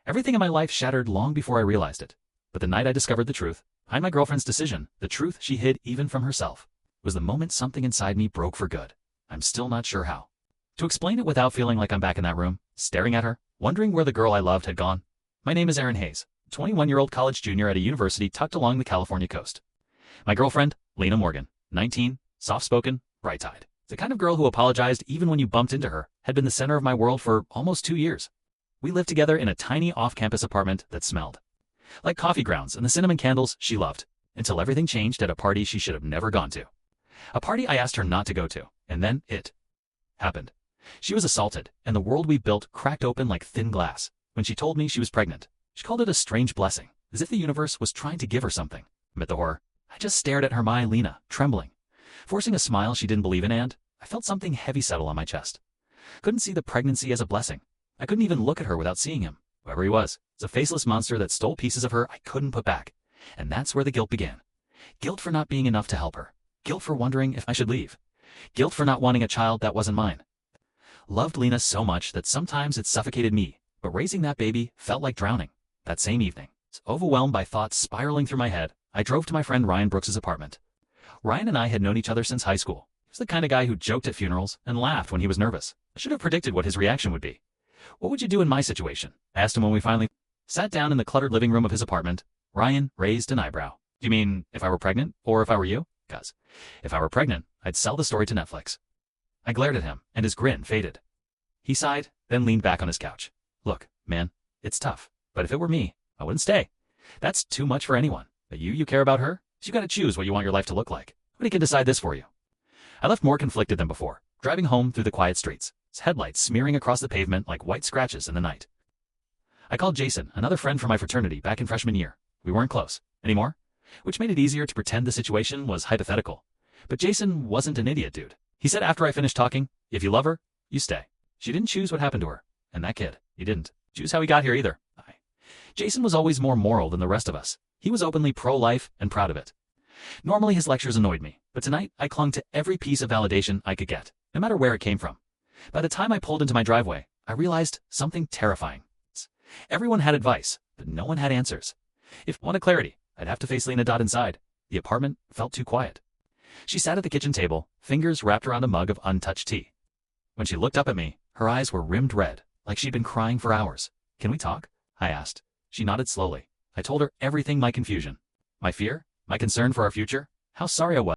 Everything in my life shattered long before I realized it. But the night I discovered the truth, behind my girlfriend's decision, the truth she hid even from herself, was the moment something inside me broke for good. I'm still not sure how. To explain it without feeling like I'm back in that room, staring at her, wondering where the girl I loved had gone. My name is Aaron Hayes, 21-year-old college junior at a university tucked along the California coast. My girlfriend, Lena Morgan, 19, soft-spoken, bright-eyed. The kind of girl who apologized even when you bumped into her, had been the center of my world for almost 2 years. We lived together in a tiny off-campus apartment that smelled like coffee grounds and the cinnamon candles she loved, until everything changed at a party she should have never gone to. A party I asked her not to go to, and then it happened. She was assaulted, and the world we built cracked open like thin glass. When she told me she was pregnant, she called it a strange blessing, as if the universe was trying to give her something. Amid the horror, I just stared at her, Lena, trembling, forcing a smile she didn't believe in, and I felt something heavy settle on my chest. Couldn't see the pregnancy as a blessing. I couldn't even look at her without seeing him. Whoever he was a faceless monster that stole pieces of her I couldn't put back. And that's where the guilt began. Guilt for not being enough to help her. Guilt for wondering if I should leave. Guilt for not wanting a child that wasn't mine. Loved Lena so much that sometimes it suffocated me, but raising that baby felt like drowning. That same evening, overwhelmed by thoughts spiraling through my head, I drove to my friend Ryan Brooks's apartment. Ryan and I had known each other since high school. He was the kind of guy who joked at funerals and laughed when he was nervous. I should have predicted what his reaction would be. What would you do in my situation? I asked him when we finally sat down in the cluttered living room of his apartment. Ryan raised an eyebrow. Do you mean if I were pregnant, or if I were you? 'Cause if I were pregnant, I'd sell the story to Netflix. I glared at him, and his grin faded. He sighed, then leaned back on his couch. Look, man, it's tough, but if it were me, I wouldn't stay. That's too much for anyone. But you care about her, so you gotta choose what you want your life to look like. Nobody can decide this for you. I left more conflicted than before, driving home through the quiet streets, its headlights smearing across the pavement like white scratches in the night. I called Jason, another friend from my fraternity back in freshman year. We weren't close anymore, which made it easier to pretend the situation was hypothetical. But Jason wasn't an idiot, dude. He said after I finished talking, if you love her, you stay. She didn't choose what happened to her, and that kid, he didn't choose how he got here either. Jason was always more moral than the rest of us. He was openly pro-life and proud of it. Normally his lectures annoyed me, but tonight I clung to every piece of validation I could get, no matter where it came from. By the time I pulled into my driveway, I realized something terrifying. Everyone had advice, but no one had answers. If I wanted clarity, I'd have to face Lena. Inside, the apartment felt too quiet. She sat at the kitchen table, fingers wrapped around a mug of untouched tea. When she looked up at me, her eyes were rimmed red, like she'd been crying for hours. Can we talk? I asked. She nodded slowly. I told her everything, my confusion, my fear, my concern for our future, how sorry I was.